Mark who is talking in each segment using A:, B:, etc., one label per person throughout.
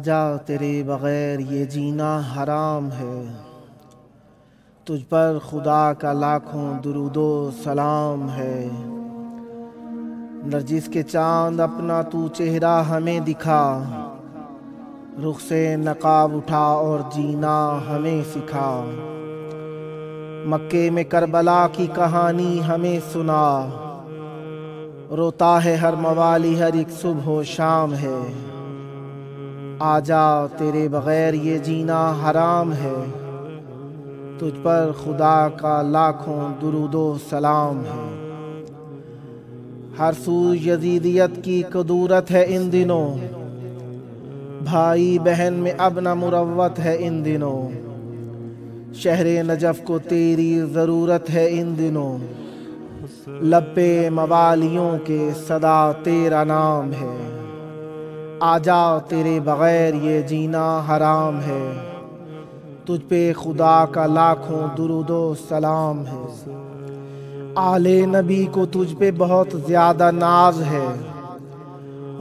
A: آجا تیرے بغیر یہ جینا حرام ہے، تجھ پر خدا کا لاکھوں درود و سلام ہے۔ نرجس کے چاند اپنا تو چہرہ ہمیں دکھا، رخ سے نقاب اٹھا اور جینا ہمیں سکھا۔ مکے میں کربلا کی کہانی ہمیں سنا، روتا ہے ہر موالی ہر ایک صبح و شام ہے۔ آجا تیرے بغیر یہ جینا حرام ہے، تجھ پر خدا کا لاکھوں درود و سلام ہے۔ ہر سو یزیدیت کی قدورت ہے ان دنوں، بھائی بہن میں اب نہ مروت ہے ان دنوں۔ شہر نجف کو تیری ضرورت ہے ان دنوں، لب پہ موالیوں کے صدا تیرا نام ہے۔ آجا تیرے بغیر یہ جینا حرام ہے، تجھ پہ خدا کا لاکھوں درود و سلام ہے۔ آل نبی کو تجھ پہ بہت زیادہ ناز ہے،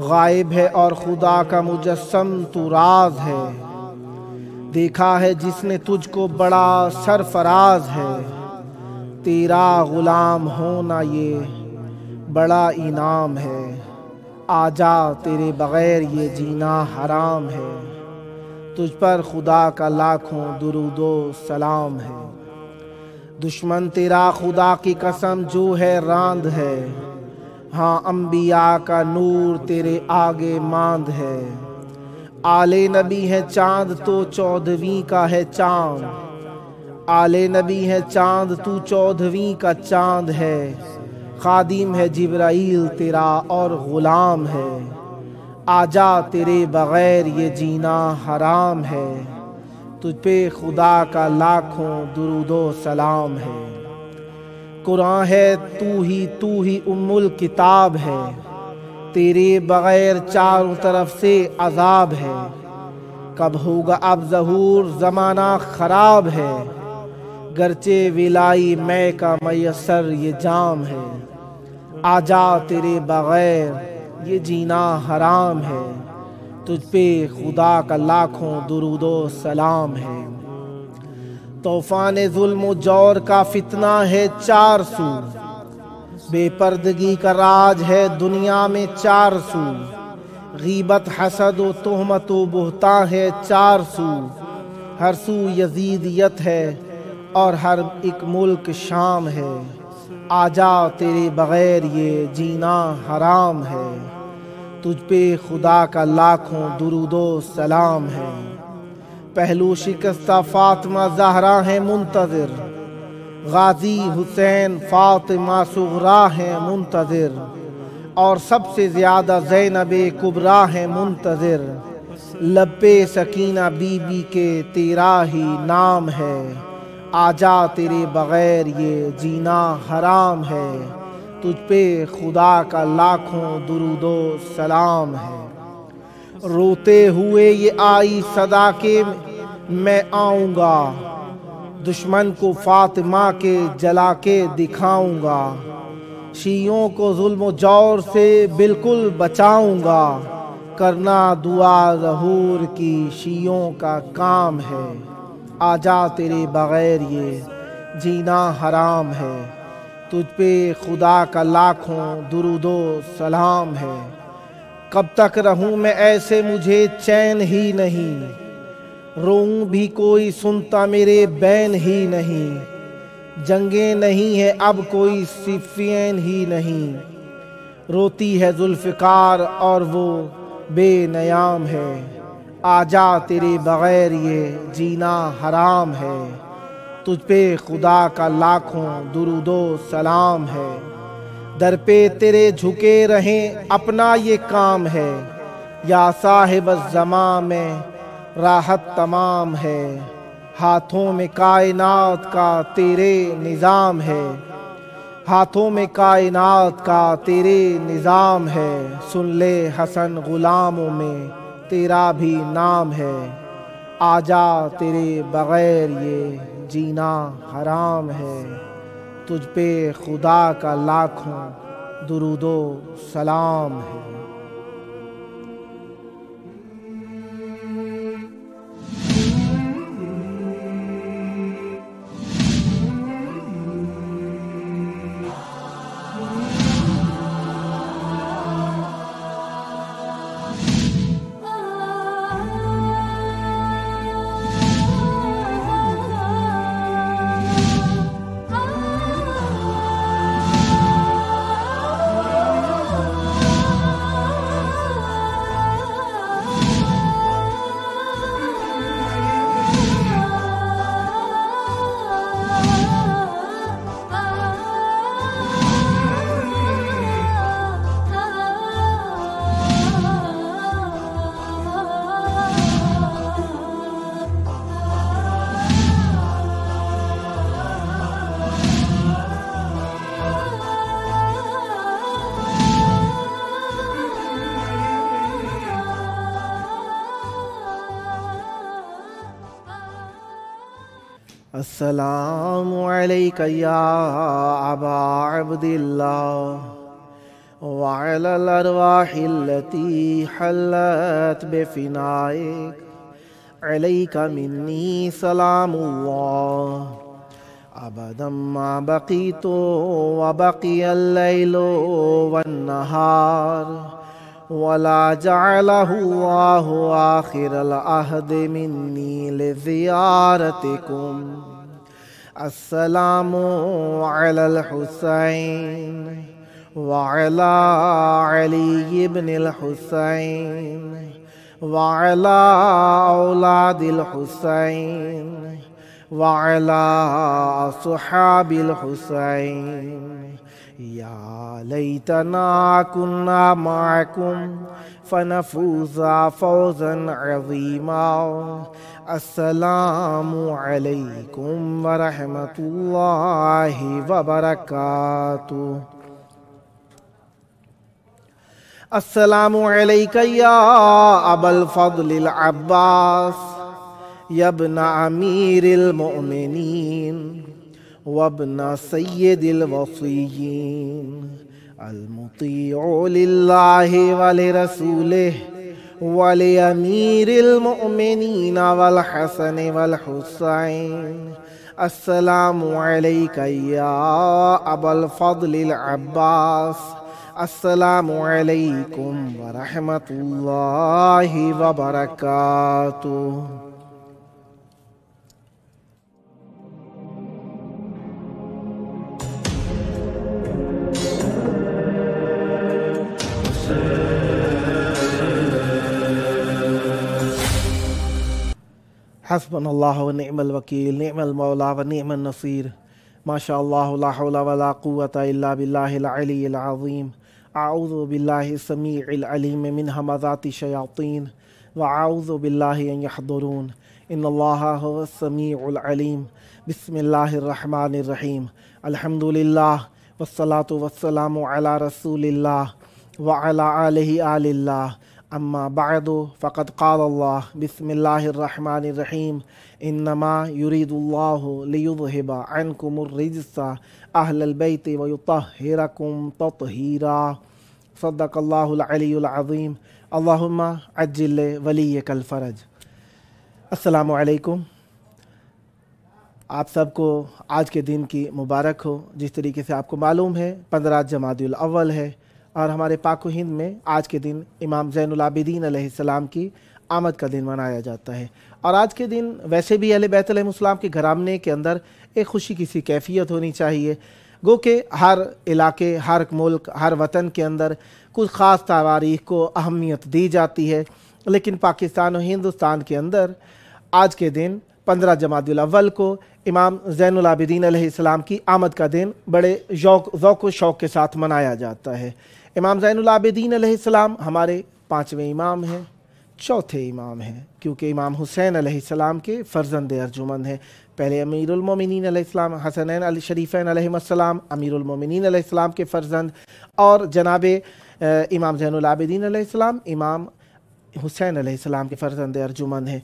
A: غائب ہے اور خدا کا مجسم تو راز ہے۔ دیکھا ہے جس نے تجھ کو بڑا سرفراز ہے، تیرا غلام ہونا یہ بڑا انعام ہے۔ آجا تیرے بغیر یہ جینا حرام ہے، تجھ پر خدا کا لاکھوں درود و سلام ہے۔ دشمن تیرا خدا کی قسم جو ہے راند ہے، ہاں انبیاء کا نور تیرے آگے ماند ہے۔ آل نبی ہے چاند تو 14ویں کا ہے چاند، آل نبی ہے چاند تو 14ویں کا چاند ہے۔ خادم ہے جبرائیل تیرا اور غلام ہے، آجا تیرے بغیر یہ جینا حرام ہے، تجھ پہ خدا کا لاکھوں درود و سلام ہے۔ قرآن ہے تو ہی ام الکتاب ہے، تیرے بغیر چاروں طرف سے عذاب ہے۔ کب ہوگا اب ظہور زمانہ خراب ہے، گرچہ ولائی میں کا میسر یہ جام ہے۔ آجا تیرے بغیر یہ جینا حرام ہے، تجھ پہ خدا کا لاکھوں درود و سلام ہے۔ طوفان ظلم و جور کا فتنہ ہے 400، بے پردگی کا راج ہے دنیا میں 400۔ غیبت حسد و تہمت و بہتان ہے 400، ہر سو یزیدیت ہے اور ہر ایک ملک شام ہے۔ آجا تیرے بغیر یہ جینا حرام ہے، تجھ پہ خدا کا لاکھوں درود و سلام ہے۔ پہلو شکستہ فاطمہ زہرا ہے منتظر، غازی حسین فاطمہ صغرا ہے منتظر، اور سب سے زیادہ زینب کبریٰ ہے منتظر۔ لب پہ سکینہ بی بی کے تیرا ہی نام ہے، آجا تیرے بغیر یہ جینا حرام ہے، تجھ پہ خدا کا لاکھوں درود و سلام ہے۔ روتے ہوئے یہ آئی صدا کہ میں آؤں گا، دشمن کو فاطمہ کے جلا کے دکھاؤں گا۔ شیعوں کو ظلم و جور سے بالکل بچاؤں گا، کرنا دعا ظہور کی شیعوں کا کام ہے۔ آجا تیرے بغیر یہ جینا حرام ہے، تجھ پہ خدا کا لاکھوں درود و سلام ہے۔ کب تک رہوں میں ایسے مجھے چین ہی نہیں، روؤں بھی کوئی سنتا میرے بین ہی نہیں۔ جنگیں نہیں ہے اب کوئی صفین ہی نہیں، روتی ہے ذوالفقار اور وہ بے نیام ہے۔ آجا تیرے بغیر یہ جینا حرام ہے، تجھ پہ خدا کا لاکھوں درود و سلام ہے۔ در پہ تیرے جھکے رہیں اپنا یہ کام ہے، یا صاحب الزمان میں راحت تمام ہے۔ ہاتھوں میں کائنات کا تیرے نظام ہے، ہاتھوں میں کائنات کا تیرے نظام ہے۔ سن لے حسن غلاموں میں تیرا بھی نام ہے، آجا تیرے بغیر یہ جینا حرام ہے، تجھ پہ خدا کا لاکھوں درود و سلام ہے۔ السلام علیکہ یا ابا عبداللہ وعلی الارواح التي حلت بفنائك عليك مني سلام الله أبدا ما بقيت وبقي الليل والنهار ولا جعله الله آخر العهد مني لزيارتكم. السلام على الحسين وعلى علي بن الحسين وعلى أولاد الحسين وعلى أصحاب الحسين. يا ليتنا كنا معكم فنفوز فوزا عظيما. السلام عليكم ورحمة الله وبركاته. السلام علیکہ یا ابا الفضل العباس یا ابن امیر المؤمنین وابن سید الوصیین المطیع للہ ولرسولہ ولامیر المؤمنین والحسن والحسین. السلام علیکہ یا ابا الفضل العباس. السلام علیکم ورحمۃ اللہ وبرکاتہ. حسبنا اللہ ونعم الوکیل، نعم المولا ونعم النصیر. ما شاء اللہ لا حول ولا قوة الا باللہ العلی العظیم. اعوذ باللہ السمیع العلیم من ہمزات الشیاطین واعوذ باللہ ان یحضرون. ان اللہ هو السمیع العلیم. بسم اللہ الرحمن الرحیم. الحمد للہ والصلاة والسلام علی رسول اللہ وعلی آلہ آل اللہ. اما بعد فقد قال اللہ بسم اللہ الرحمن الرحیم. انما یرید اللہ لیذہب عنکم الرجس اہل البیت ویطہرکم تطہیرا. صدق اللہ العلی العظیم. اللہم عجل ولیک الفرج. السلام علیکم. آپ سب کو آج کے دن کی مبارک ہو. جس طریقے سے آپ کو معلوم ہے 15 جمادی الاول ہے اور ہمارے پاک و ہند میں آج کے دن امام زین العابدین علیہ السلام کی آمد کا دن منایا جاتا ہے. اور آج کے دن ویسے بھی اہل بیت علیہ السلام کے گھرانے کے اندر ایک خوشی کی سی کیفیت ہونی چاہیے. گو کہ ہر علاقے، ہر ملک، ہر وطن کے اندر کچھ خاص تواریخ کو اہمیت دی جاتی ہے، لیکن پاکستان و ہندوستان کے اندر آج کے دن 15 جمادی الاول کو امام زین العابدین علیہ السلام کی آمد کا دن بڑے ذوق و شوق کے ساتھ منایا جاتا ہے. امام زین العابدین علیہ السلام ہمارے 5ویں امام ہیں، چوتھے امام ہیں، کیونکہ امام حسین علیہ السلام کے فرزند ارجمند ہیں. پہلے امیر المومنین علیہ السلام حسنین علی شریفین علیہ السلام امیر المومنین علیہ السلام کے فرزند، اور جناب امام زین العابدین علیہ السلام امام حسین علیہ السلام کے فرزند ارجمند ہیں.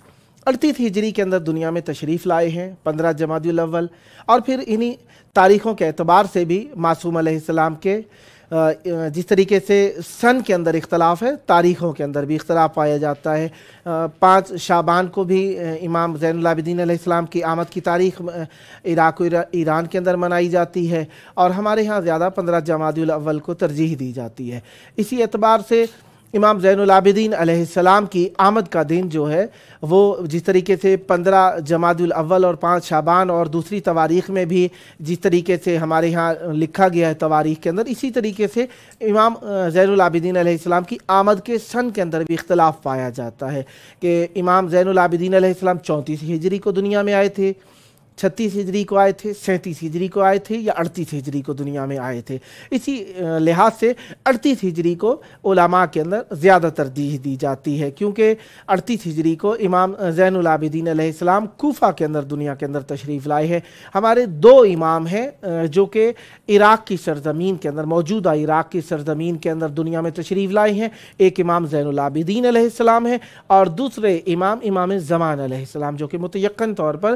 A: 38 ہجری کے اندر دنیا میں تشریف لائے ہیں 15 جمادی الاول. اور پھر انہی تاریخوں کے اعتبار سے بھی معصوم علیہ السلام کے جس طریقے سے سن کے اندر اختلاف ہے، تاریخوں کے اندر بھی اختلاف پایا جاتا ہے. 5 شعبان کو بھی امام زین العابدین علیہ السلام کی آمد کی تاریخ عراق و ایران کے اندر منائی جاتی ہے، اور ہمارے ہاں زیادہ 15 جمادی الاول کو ترجیح دی جاتی ہے. اسی اعتبار سے امام زین العابدین علیہ السلام کی آمد کا دن جو ہے وہ جس طریقے سے 15 جمادی الاول اور 5 شعبان اور دوسری تواریخ میں بھی جس طریقے سے ہمارے ہاں لکھا گیا ہے تواریخ کے اندر، اسی طریقے سے امام زین العابدین علیہ السلام کی آمد کے سن کے اندر بھی اختلاف پایا جاتا ہے کہ امام زین العابدین علیہ السلام 34 ہجری کو دنیا میں آئے تھے، 36 ہجری کو آئے تھے، 37 ہجری کو آئے تھے، یا 38 ہجری کو دنیا میں آئے تھے. اسی لحاظ سے 38 ہجری کو علماء کے اندر زیادہ ترجیح دی جاتی ہے، کیونکہ 38 ہجری کو امام زین العابدین علیہ السلام کوفہ کے اندر دنیا کے اندر تشریف لائے ہیں. ہمارے 2 امام ہیں جو کہ عراق کی سرزمین کے اندر، موجودہ عراق کی سرزمین کے اندر دنیا میں تشریف لائے ہیں. ایک امام زین العابدین علیہ السلام ہے، اور دوسرے امام زمان علیہ السلام، جو کہ متیقن طور پر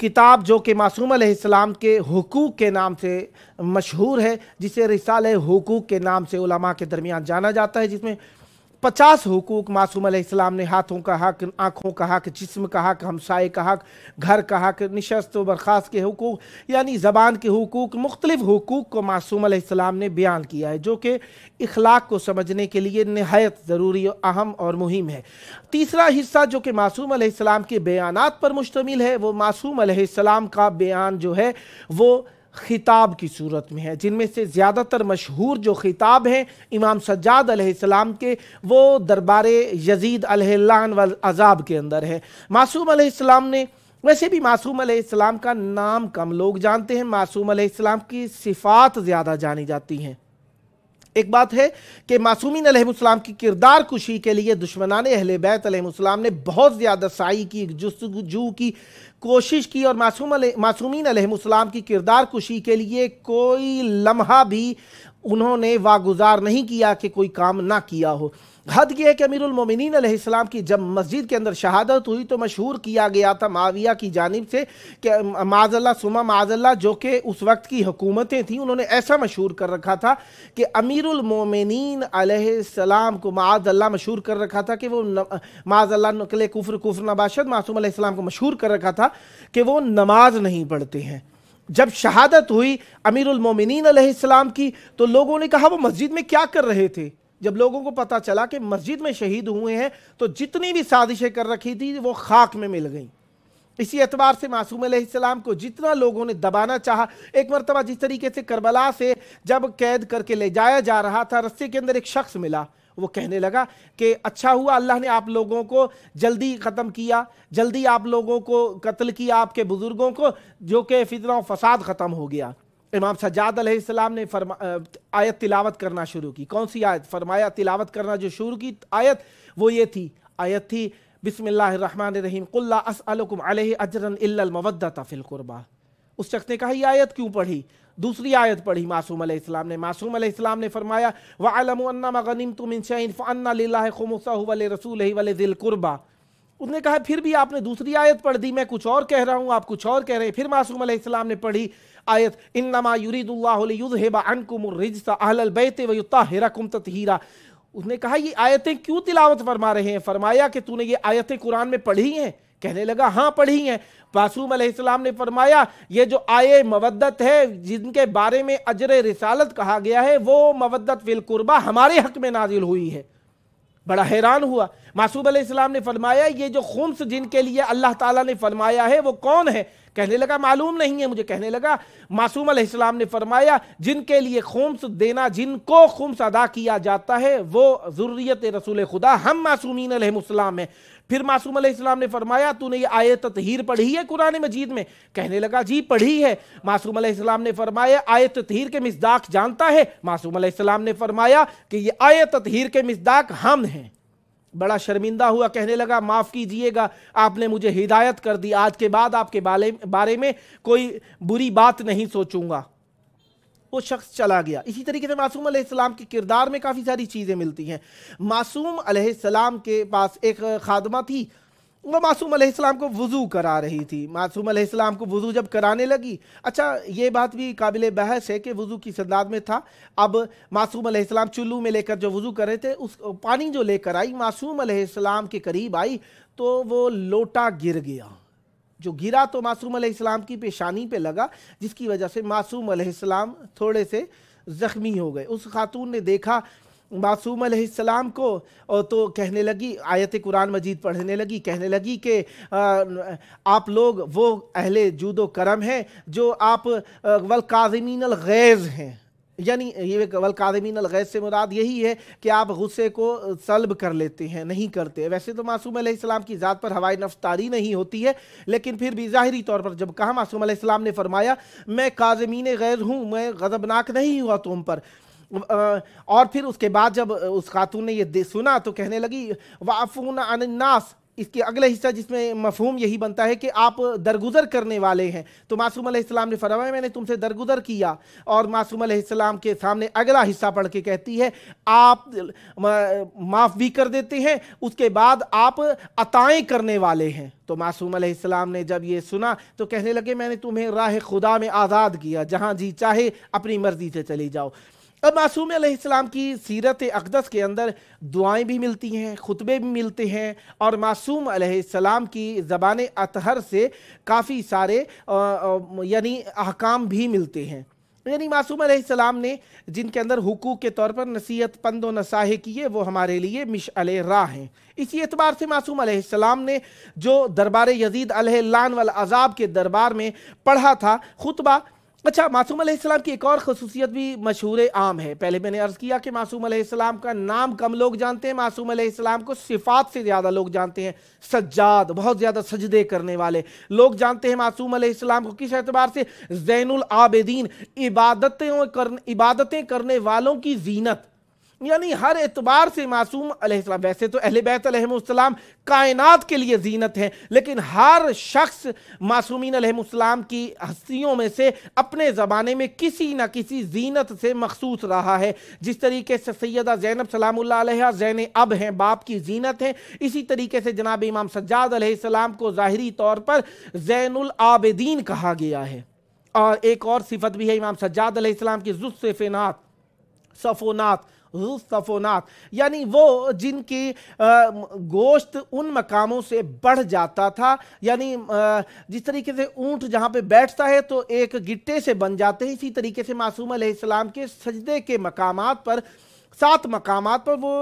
A: کتاب جو کہ معصوم علیہ السلام کے حقوق کے نام سے مشہور ہے، جسے رسالہ حقوق کے نام سے علماء کے درمیان جانا جاتا ہے، جس میں 50 حقوق معصوم علیہ السلام نے ہاتھوں کا حق، آنکھوں کا حق، جسم کا حق، ہمسائے کا حق، گھر کا حق، نشست و برخاست کے حقوق، یعنی زبان کے حقوق، مختلف حقوق کو معصوم علیہ السلام نے بیان کیا ہے، جو کہ اخلاق کو سمجھنے کے لیے نہایت ضروری، اہم اور مہم ہے۔ تیسرا حصہ جو کہ معصوم علیہ السلام کے بیانات پر مشتمل ہے، وہ معصوم علیہ السلام کا بیان جو ہے وہ خطاب کی صورت میں ہے، جن میں سے زیادہ تر مشہور جو خطاب ہیں امام سجاد علیہ السلام کے، وہ دربار یزید علیہ اللعن والعذاب کے اندر ہے۔ معصوم علیہ السلام نے، ویسے بھی معصوم علیہ السلام کا نام کم لوگ جانتے ہیں، معصوم علیہ السلام کی صفات زیادہ جانی جاتی ہیں۔ ایک بات ہے کہ معصومین علیہ السلام کی کردار کشی کے لیے دشمنان اہل بیت علیہ السلام نے بہت زیادہ سعی کی، جستجو کی، کوشش کی، اور معصومین علیہ السلام کی کردار کشی کے لیے کوئی لمحہ بھی انہوں نے واگزار نہیں کیا کہ کوئی کام نہ کیا ہو۔ حد یہ ہے کہ امیر المومنین علیہ السلام کی جب مسجد کے اندر شہادت ہوئی تو مشہور کیا گیا تھا معاویہ کی جانب سے کہ معاذ اللہ ثم معاذ اللہ، جو کہ اس وقت کی حکومتیں تھیں، انہوں نے ایسا مشہور کر رکھا تھا کہ امیر المومنین علیہ السلام کو معاذ اللہ مشہور کر رکھا تھا کہ وہ معاذ اللہ نقل کفر نباشد، معصوم علیہ السلام کو مشہور کر رکھا تھا کہ وہ نماز نہیں پڑھتے ہیں۔ جب شہادت ہوئی امیر المومنین علیہ السلام کی تو لوگوں نے کہا وہ مسجد میں کیا کر رہے تھے؟ جب لوگوں کو پتہ چلا کہ مسجد میں شہید ہوئے ہیں تو جتنی بھی سازشیں کر رکھی تھی وہ خاک میں مل گئیں۔ اسی اعتبار سے معصوم علیہ السلام کو جتنا لوگوں نے دبانا چاہا، ایک مرتبہ جس طریقے سے کربلا سے جب قید کر کے لے جایا جا رہا تھا، رستے کے اندر ایک شخص ملا، وہ کہنے لگا کہ اچھا ہوا اللہ نے آپ لوگوں کو جلدی ختم کیا، جلدی آپ لوگوں کو قتل کیا، آپ کے بزرگوں کو، جو کہ فتنہ و فساد ختم ہو گیا۔ امام سجاد علیہ السلام نے آیت تلاوت کرنا شروع کی۔ کون سی آیت؟ فرمایا تلاوت کرنا جو شروع کی آیت وہ یہ تھی، آیت تھی بسم اللہ الرحمن الرحیم قل لا اسألکم علیہ اجرا الا المودۃ فی القربى۔ اس شخص نے کہا یہ آیت کیوں پڑھی؟ دوسری آیت پڑھی معصوم علیہ السلام نے۔ معصوم علیہ السلام نے فرمایا وَعَلَمُوا أَنَّمَا غَنِمْتُم مِّن شَيْءٍ فَأَنَّ لِلَّهِ خُمُسَهُ وَلِرَسُولِهِ وَلِذِي الْقُرْبَى۔ اس نے کہا پھر بھی آپ نے دوسری آیت پڑھ دی، میں کچھ اور کہہ رہا ہوں، آپ کچھ اور کہہ رہے ہیں۔ پھر معصوم علیہ السلام نے پڑھی آیت انما یرید اللہ لیذہب عنکم الرجس اہل البیت ویطہرکم تطہیرا۔ اس نے کہا یہ آیتیں کیوں تلاوت فرما رہے ہیں؟ فرمایا کہ تو نے یہ آیتیں قرآن میں پڑھی ہیں؟ کہنے لگا ہاں پڑھی ہیں۔ معصوم علیہ السلام نے فرمایا یہ جو آیے مودت ہے جن کے بارے میں اجر رسالت کہا گیا ہے، وہ مودت فی القربہ ہمارے حق میں نازل ہوئی ہے۔ بڑا حیران ہوا۔ معصوم علیہ السلام نے فرمایا یہ جو خمس جن کے لیے اللہ تعالیٰ نے فرمایا ہے وہ کون ہے؟ کہنے لگا معلوم نہیں ہے مجھے۔ کہنے لگا معصوم علیہ السلام نے فرمایا جن کے لیے خمس دینا، جن کو خمس ادا کیا جاتا ہے وہ ذریت رسول خدا ہم معصومین علیہ السلام ہیں۔ پھر معصوم علیہ السلام نے فرمایا تو نے یہ آیت تطہیر پڑھی ہے قرآن مجید میں؟ کہنے لگا جی پڑھی ہے۔ معصوم علیہ السلام نے فرمایا آیت تطہیر کے مصداق جانتا ہے؟ معصوم علیہ السلام نے فرمایا کہ یہ آیت تطہیر کے مصداق ہم ہیں۔ بڑا شرمندہ ہوا، کہنے لگا معاف کیجئے گا، آپ نے مجھے ہدایت کر دی، آج کے بعد آپ کے بارے میں کوئی بری بات نہیں سوچوں گا۔ وہ شخص چلا گیا۔ اسی طریقے سے معصوم علیہ السلام کی کردار میں کافی ساری چیزیں ملتی ہیں۔ معصوم علیہ السلام کے پاس ایک خادمہ تھی، وہ معصوم علیہ السلام کو وضو کرا رہی تھی۔ معصوم علیہ السلام کو وضو جب کرانے لگی، اچھا یہ بات بھی قابل بحث ہے کہ وضو کس انداز میں تھا۔ اب معصوم علیہ السلام چلو میں لے کر جو وضو کر رہے تھے، اس پانی جو لے کر آئی، معصوم علیہ السلام کے قریب آئی تو وہ لوٹا گر گیا۔ جو گرا تو معصوم علیہ السلام کی پیشانی پہ لگا، جس کی وجہ سے معصوم علیہ السلام تھوڑے سے زخمی ہو گئے۔ اس خاتون نے دیکھا معصوم علیہ السلام کو اور تو کہنے لگی، آیت قرآن مجید پڑھنے لگی، کہنے لگی کہ آپ لوگ وہ اہل جود و کرم ہیں جو آپ والکاظمین الغیظ ہیں، یعنی یہ والکاظمین الغیظ سے مراد یہی ہے کہ آپ غصے کو سلب کر لیتے ہیں، نہیں کرتے۔ ویسے تو معصوم علیہ السلام کی ذات پر ہوائے نفس طاری نہیں ہوتی ہے، لیکن پھر بھی ظاہری طور پر جب کہا، معصوم علیہ السلام نے فرمایا میں کاظمین غیظ ہوں، میں غضبناک نہیں ہوا تم پر۔ اور پھر اس کے بعد جب اس خاتون نے یہ سنا تو کہنے لگی وَعَفُونَ عَنِ النَّاسِ اس کے اگلا حصہ جس میں مفہوم یہی بنتا ہے کہ آپ درگزر کرنے والے ہیں، تو معصوم علیہ السلام نے فرمایا میں نے تم سے درگزر کیا، اور معصوم علیہ السلام کے سامنے اگلا حصہ پڑھ کے کہتی ہے آپ معاف بھی کر دیتے ہیں، اس کے بعد آپ عطائیں کرنے والے ہیں۔ تو معصوم علیہ السلام نے جب یہ سنا تو کہنے لگے میں نے تمہیں راہ خدا میں آزاد کیا، جہاں جی چاہے اپنی مرضی سے چلی جاؤ۔ اب معصوم علیہ السلام کی سیرت اقدس کے اندر دعائیں بھی ملتی ہیں، خطبے بھی ملتے ہیں، اور معصوم علیہ السلام کی زبان اطہر سے کافی سارے یعنی احکام بھی ملتے ہیں۔ یعنی معصوم علیہ السلام نے جن کے اندر حقوق کے طور پر نصیحت پند و نصاحے کیے وہ ہمارے لیے مشعل راہ ہیں۔ اسی اعتبار سے معصوم علیہ السلام نے جو دربار یزید علیہ اللعن والعذاب کے دربار میں پڑھا تھا خطبہ، اچھا معصوم علیہ السلام کی ایک اور خصوصیت بھی مشہور عام ہے۔ پہلے میں نے عرض کیا کہ معصوم علیہ السلام کا نام کم لوگ جانتے ہیں، معصوم علیہ السلام کو صفات سے زیادہ لوگ جانتے ہیں۔ سجاد، بہت زیادہ سجدے کرنے والے لوگ جانتے ہیں معصوم علیہ السلام کو، کس اعتبار سے؟ زین العابدین، عبادتیں کرنے والوں کی زینت، یعنی ہر اعتبار سے معصوم علیہ السلام، ویسے تو اہل بیت علیہم السلام کائنات کے لیے زینت ہیں، لیکن ہر شخص معصومین علیہم السلام کی ہستیوں میں سے اپنے زمانے میں کسی نہ کسی زینت سے مخصوص رہا ہے۔ جس طریقے سے سیدہ زینب سلام اللہ علیہا زین اب ہیں، باپ کی زینت ہیں، اسی طریقے سے جناب امام سجاد علیہ السلام کو ظاہری طور پر زین العابدین کہا گیا ہے۔ اور ایک اور صفت بھی ہے امام سجاد علیہ السلام کی، صفونات، یعنی وہ جن کی گوشت ان مقاموں سے بڑھ جاتا تھا، یعنی جس طریقے سے اونٹ جہاں پہ بیٹھتا ہے تو ایک گٹے سے بن جاتے ہیں، اسی طریقے سے معصوم علیہ السلام کے سجدے کے مقامات پر 7 مقامات پر وہ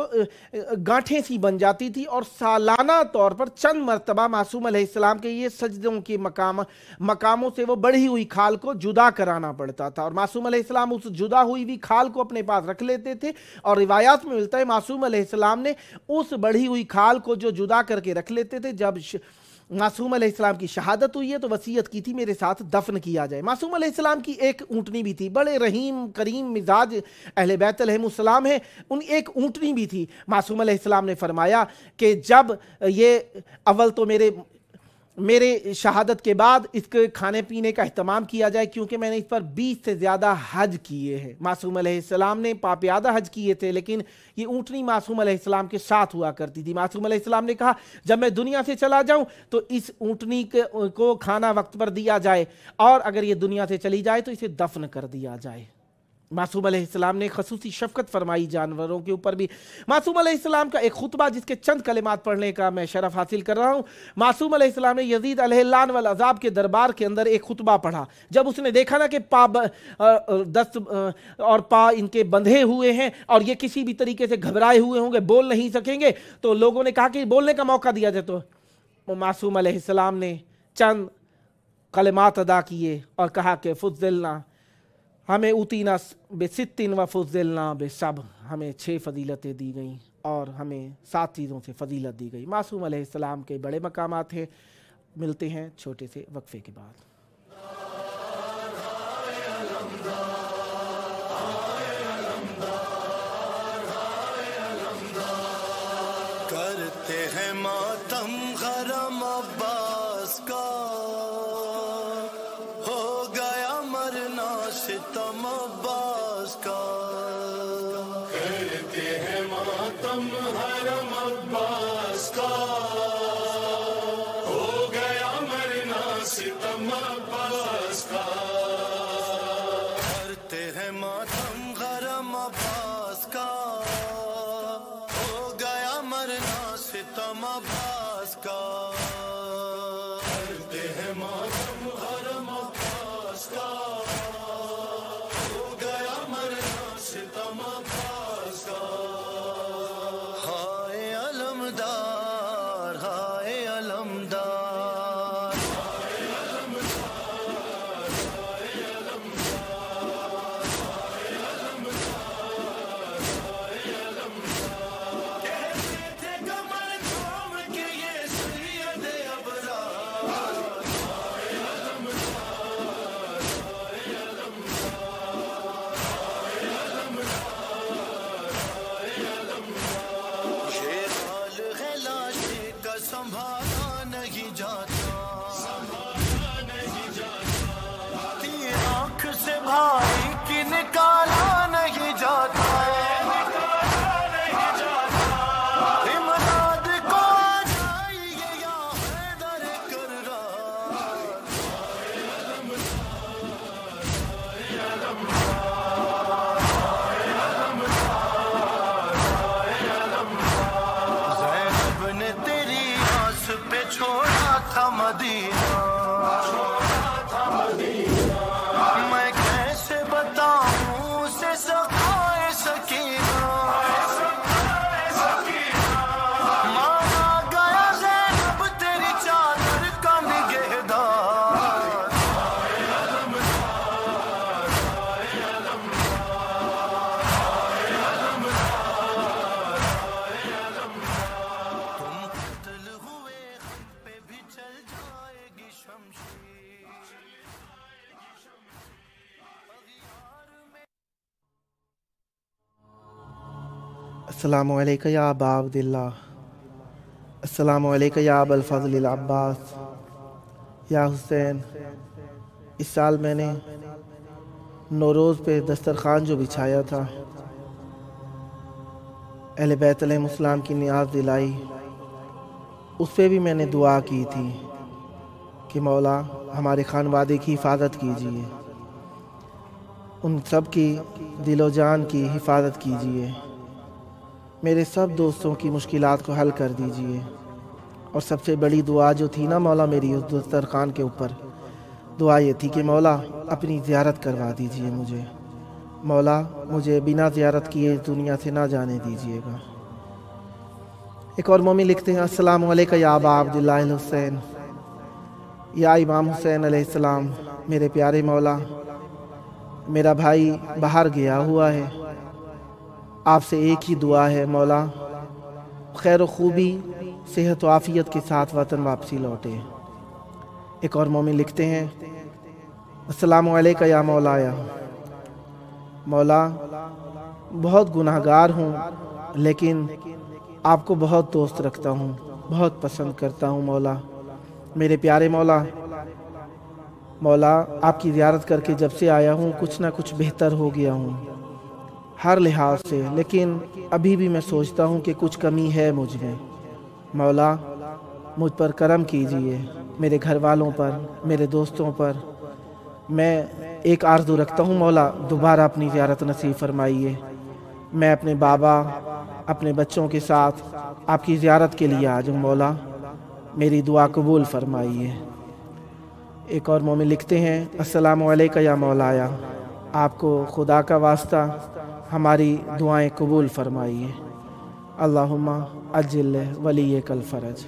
A: گانٹھیں سی بن جاتی تھی، اور سالانہ طور پر چند مرتبہ معصوم علیہ السلام کے یہ سجدوں کے مقاموں سے وہ بڑھی ہوئی کھال کو جدا کرانا پڑتا تھا، اور معصوم علیہ السلام اس جدا ہوئی بھی کھال کو اپنے پاس رکھ لیتے تھے، اور روایات میں ملتا ہے معصوم علیہ السلام نے اس بڑھی ہوئی کھال کو جو جدا کر کے رکھ لیتے تھے، جب معصوم علیہ السلام کی شہادت ہوئی ہے تو وصیت کی تھی میرے ساتھ دفن کیا جائے۔ معصوم علیہ السلام کی ایک اونٹنی بھی تھی، بڑے رحیم کریم مزاج اہل بیت علیہم السلام ہیں، ان ایک اونٹنی بھی تھی۔ معصوم علیہ السلام نے فرمایا کہ جب یہ اول تو میرے شہادت کے بعد اس کے کھانے پینے کا اہتمام کیا جائے، کیونکہ میں نے اس پر 20 سے زیادہ حج کیے ہیں۔ معصوم علیہ السلام نے پاپیادہ حج کیے تھے، لیکن یہ اونٹنی معصوم علیہ السلام کے ساتھ ہوا کرتی تھی۔ معصوم علیہ السلام نے کہا جب میں دنیا سے چلا جاؤں تو اس اونٹنی کو کھانا وقت پر دیا جائے، اور اگر یہ دنیا سے چلی جائے تو اسے دفن کر دیا جائے۔ معصوم علیہ السلام نے خصوصی شفقت فرمائی جانوروں کے اوپر بھی۔ معصوم علیہ السلام کا ایک خطبہ جس کے چند کلمات پڑھنے کا میں شرف حاصل کر رہا ہوں۔ معصوم علیہ السلام نے یزید علیہ اللعن والعذاب کے دربار کے اندر ایک خطبہ پڑھا۔ جب اس نے دیکھا نا کہ دست اور پا ان کے بندھے ہوئے ہیں اور یہ کسی بھی طریقے سے گھبرائے ہوئے ہوں گے، بول نہیں سکیں گے، تو لوگوں نے کہا کہ بولنے کا موقع دیا جائے، تو معصوم علیہ السلام نے چند کلمات ادا کیے اور کہا کہ فضلنا، ہمیں اوتینا بستن و فضلنا بسبع، ہمیں 6 فضیلتیں دی گئیں اور ہمیں 7 چیزوں سے فضیلت دی گئی۔ معصوم علیہ السلام کے بڑے مقامات ہیں، ملتے ہیں چھوٹے سے وقفے کے بعد۔
B: کرتے ہیں ماتم غرام عباس کا، ہو گیا مرنا ستم عباس کا۔ کرتے ہیں ماتم غرام عباس کا، ہو گیا مرنا ستم عباس کا۔ کرتے ہیں ماتم غرام عباس کا، ہو گیا مرنا ستم عباس کا۔ کرتے ہیں ماتم غرام عباس کا، ہو گیا مرنا ستم عباس کا۔ ہائے علمدار، ہائے علمدار، ہائے علمدار، ہائے علمدار، ہائے علمدار، ہائے علمدار۔ کہتے تھے کمر تھام کے یہ سید
A: السلام علیکم یا ابا عبداللہ، السلام علیکم یا ابا الفضل العباس، یا حسین۔ اس سال میں نے نوروز پہ دسترخوان جو بچھایا تھا، اہل بیت علیہ السلام کی نیاز دلائی، اس پہ بھی میں نے دعا کی تھی کہ مولا ہمارے خانوادے کی حفاظت کیجیے، ان سب کی دل و جان کی حفاظت کیجیے، میرے سب دوستوں کی مشکلات کو حل کر دیجیے۔ اور سب سے بڑی دعا جو تھی نا مولا میری اس دسترخوان کے اوپر، دعا یہ تھی کہ مولا اپنی زیارت کروا دیجیے مجھے، مولا مجھے بنا زیارت کیے اس دنیا سے نہ جانے دیجیے گا۔ ایک اور مومن لکھتے ہیں، السلام علیکم یا ابا عبداللہ الحسین، یا امام حسین علیہ السلام، میرے پیارے مولا، میرا بھائی باہر گیا ہوا ہے، آپ سے ایک ہی دعا ہے مولا، خیر و خوبی صحت و عافیت کے ساتھ وطن واپسی لوٹے۔ ایک اور مومن لکھتے ہیں، السلام علیکم یا مولایا، مولا بہت گناہ گار ہوں لیکن آپ کو بہت دوست رکھتا ہوں، بہت پسند کرتا ہوں مولا، میرے پیارے مولا، مولا آپ کی زیارت کر کے جب سے آیا ہوں کچھ نہ کچھ بہتر ہو گیا ہوں ہر لحاظ سے، لیکن ابھی بھی میں سوچتا ہوں کہ کچھ کمی ہے مجھ میں، مولا مجھ پر کرم کیجیے، میرے گھر والوں پر، میرے دوستوں پر۔ میں ایک آرزو رکھتا ہوں مولا، دوبارہ اپنی زیارت نصیب فرمائیے، میں اپنے بابا، اپنے بچوں کے ساتھ آپ کی زیارت کے لیے آ جاؤں مولا، میری دعا قبول فرمائیے۔ ایک اور مومن لکھتے ہیں، السلام علیکم یا مولایا، آپ کو خدا کا واسطہ ہماری دعائیں قبول فرمائیے، اللہم اجل ولیک الفرج۔